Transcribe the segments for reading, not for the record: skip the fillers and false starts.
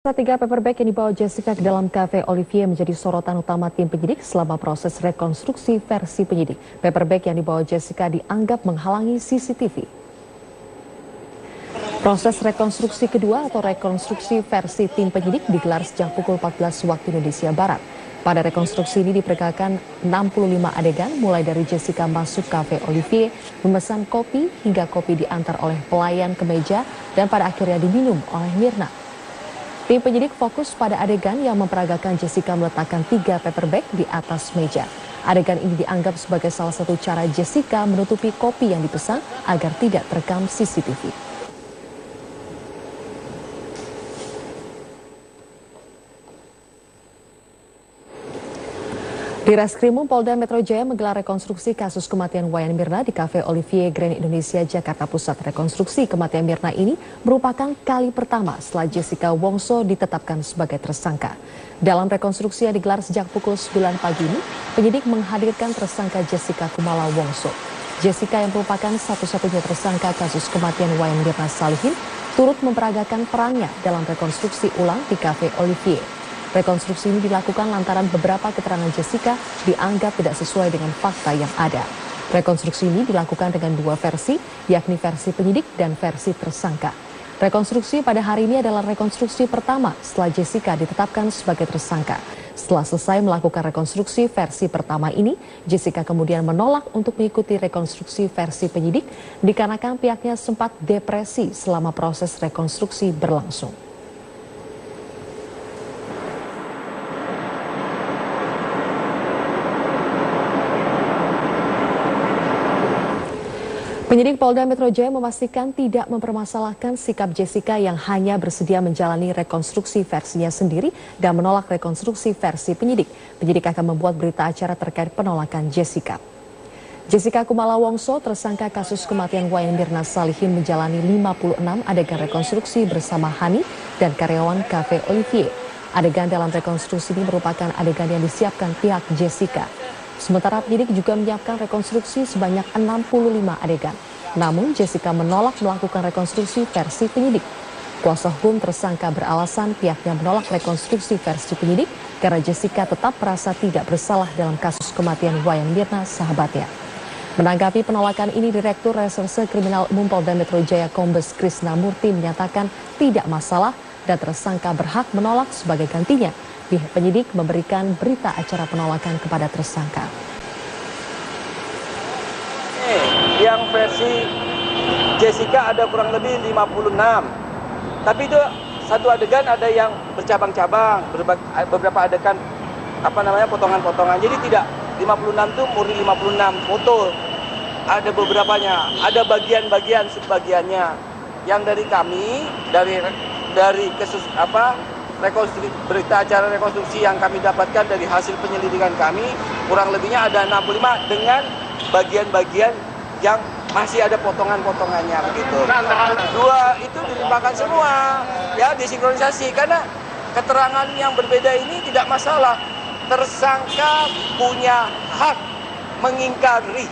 Tiga paperback yang dibawa Jessica ke dalam kafe Olivier menjadi sorotan utama tim penyidik selama proses rekonstruksi versi penyidik. Paperback yang dibawa Jessica dianggap menghalangi CCTV. Proses rekonstruksi kedua atau rekonstruksi versi tim penyidik digelar sejak pukul 14 waktu Indonesia Barat. Pada rekonstruksi ini diperkirakan 65 adegan mulai dari Jessica masuk kafe Olivier, memesan kopi hingga kopi diantar oleh pelayan ke meja dan pada akhirnya diminum oleh Mirna. Tim penyidik fokus pada adegan yang memperagakan Jessica meletakkan 3 paperback di atas meja. Adegan ini dianggap sebagai salah satu cara Jessica menutupi kopi yang dipesan agar tidak terekam CCTV. Di Reskrimum Polda Metro Jaya menggelar rekonstruksi kasus kematian Wayan Mirna di Cafe Olivier Grand Indonesia, Jakarta Pusat. Rekonstruksi kematian Mirna ini merupakan kali pertama setelah Jessica Wongso ditetapkan sebagai tersangka. Dalam rekonstruksi yang digelar sejak pukul 9 pagi ini, penyidik menghadirkan tersangka Jessica Kumala Wongso. Jessica yang merupakan satu-satunya tersangka kasus kematian Wayan Mirna Salihin turut memperagakan perannya dalam rekonstruksi ulang di Cafe Olivier. Rekonstruksi ini dilakukan lantaran beberapa keterangan Jessica dianggap tidak sesuai dengan fakta yang ada. Rekonstruksi ini dilakukan dengan 2 versi, yakni versi penyidik dan versi tersangka. Rekonstruksi pada hari ini adalah rekonstruksi pertama setelah Jessica ditetapkan sebagai tersangka. Setelah selesai melakukan rekonstruksi versi pertama ini, Jessica kemudian menolak untuk mengikuti rekonstruksi versi penyidik dikarenakan pihaknya sempat depresi selama proses rekonstruksi berlangsung. Penyidik Polda Metro Jaya memastikan tidak mempermasalahkan sikap Jessica yang hanya bersedia menjalani rekonstruksi versinya sendiri dan menolak rekonstruksi versi penyidik. Penyidik akan membuat berita acara terkait penolakan Jessica. Jessica Kumala Wongso, tersangka kasus kematian Wayan Mirna Salihin, menjalani 56 adegan rekonstruksi bersama Hani dan karyawan Cafe Olivier. Adegan dalam rekonstruksi ini merupakan adegan yang disiapkan pihak Jessica. Sementara penyidik juga menyiapkan rekonstruksi sebanyak 65 adegan. Namun Jessica menolak melakukan rekonstruksi versi penyidik. Kuasa hukum tersangka beralasan pihaknya menolak rekonstruksi versi penyidik karena Jessica tetap merasa tidak bersalah dalam kasus kematian Wayan Mirna sahabatnya. Menanggapi penolakan ini, Direktur Reserse Kriminal Umum Polda Metro Jaya Kombes Krisnamurti menyatakan tidak masalah dan tersangka berhak menolak sebagai gantinya. Pihak penyidik memberikan berita acara penolakan kepada tersangka. Yang versi Jessica ada kurang lebih 56. Tapi itu satu adegan ada yang bercabang-cabang, beberapa adegan potongan-potongan. Jadi tidak 56 itu murni 56 foto. Ada beberapanya, ada bagian-bagian subbagiannya. Yang dari kami dari rekonstruksi, berita acara rekonstruksi yang kami dapatkan dari hasil penyelidikan kami, kurang lebihnya ada 65 dengan bagian-bagian yang masih ada potongan-potongannya begitu. 2 itu dilimpahkan semua, ya disinkronisasi karena keterangan yang berbeda ini tidak masalah. Tersangka punya hak mengingkari,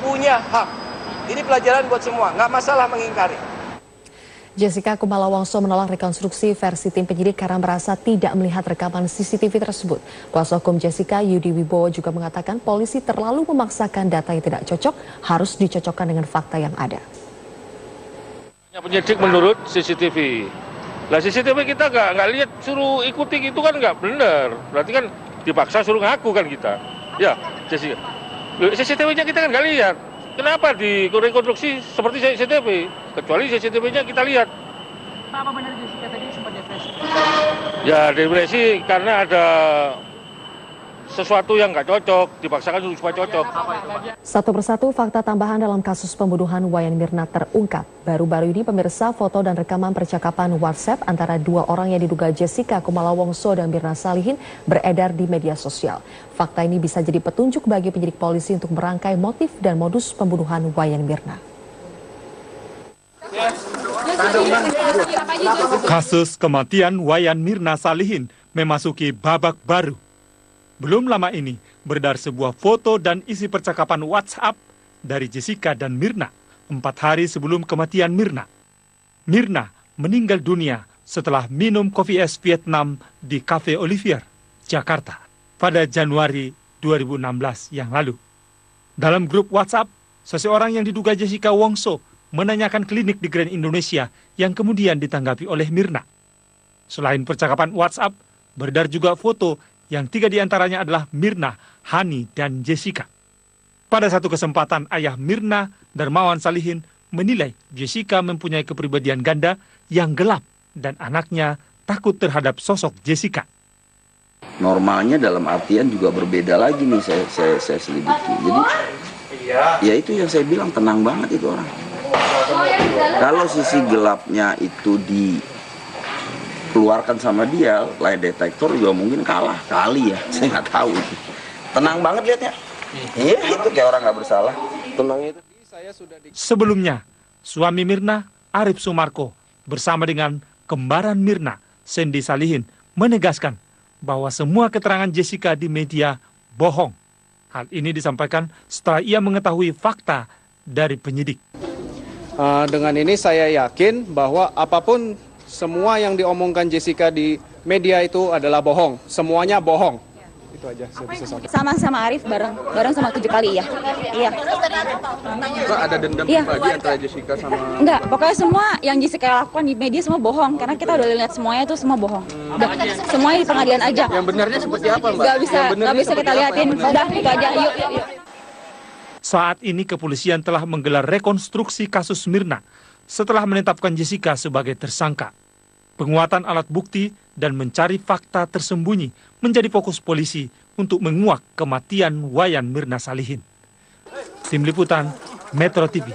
punya hak. Ini pelajaran buat semua, nggak masalah mengingkari. Jessica Kumala Wongso menolak rekonstruksi versi tim penyidik karena merasa tidak melihat rekaman CCTV tersebut. Kuasa hukum Jessica, Yudi Wibowo, juga mengatakan polisi terlalu memaksakan data yang tidak cocok harus dicocokkan dengan fakta yang ada. Penyidik menurut CCTV. Lah CCTV kita nggak lihat, suruh ikuti itu kan nggak benar. Berarti kan dipaksa suruh ngaku kan kita. Ya, Jessica. CCTV-nya kita kan nggak lihat. Kenapa di rekonstruksi seperti CCTV? Kecuali CCTV-nya kita lihat. Pak, apa benar Jessica tadi sempat depresi? Ya depresi karena ada sesuatu yang nggak cocok, dipaksakan supaya cocok. Satu persatu fakta tambahan dalam kasus pembunuhan Wayan Mirna terungkap. Baru-baru ini pemirsa, foto dan rekaman percakapan WhatsApp antara 2 orang yang diduga Jessica Kumala Wongso dan Mirna Salihin beredar di media sosial. Fakta ini bisa jadi petunjuk bagi penyidik polisi untuk merangkai motif dan modus pembunuhan Wayan Mirna. Kasus kematian Wayan Mirna Salihin memasuki babak baru. Belum lama ini beredar sebuah foto dan isi percakapan WhatsApp dari Jessica dan Mirna 4 hari sebelum kematian Mirna. Mirna meninggal dunia setelah minum kopi es Vietnam di Cafe Olivier, Jakarta, pada Januari 2016 yang lalu. Dalam grup WhatsApp, seseorang yang diduga Jessica Wongso menanyakan klinik di Grand Indonesia yang kemudian ditanggapi oleh Mirna. Selain percakapan WhatsApp, beredar juga foto yang 3 diantaranya adalah Mirna, Hani, dan Jessica. Pada satu kesempatan, ayah Mirna, Darmawan Salihin, menilai Jessica mempunyai kepribadian ganda yang gelap dan anaknya takut terhadap sosok Jessica. Normalnya dalam artian juga berbeda lagi nih saya selidiki. Jadi ya itu yang saya bilang, tenang banget itu orang. Kalau sisi gelapnya itu dikeluarkan sama dia, lie detektor juga mungkin kalah kali ya, saya nggak tahu itu. Tenang banget lihatnya. Iya, itu kayak orang nggak bersalah. Tenang itu. Sebelumnya, suami Mirna, Arif Sumarko, bersama dengan kembaran Mirna, Sandy Salihin, menegaskan bahwa semua keterangan Jessica di media bohong. Hal ini disampaikan setelah ia mengetahui fakta dari penyidik. Dengan ini saya yakin bahwa apapun semua yang diomongkan Jessica di media itu adalah bohong. Semuanya bohong. Itu aja saya bisa sampaikan. Sama Arif bareng sama 7 kali ya. Iya. Enggak ada dendam pribadi antara Jessica sama... Enggak, pokoknya semua yang Jessica lakukan di media semua bohong. Karena kita udah lihat semuanya itu semua bohong. Semuanya di pengadilan aja. Yang benarnya seperti apa, Mbak? Nggak bisa kita liatin. Udah, itu aja. Yuk. Saat ini kepolisian telah menggelar rekonstruksi kasus Mirna setelah menetapkan Jessica sebagai tersangka. Penguatan alat bukti dan mencari fakta tersembunyi menjadi fokus polisi untuk menguak kematian Wayan Mirna Salihin. Tim Liputan, Metro TV.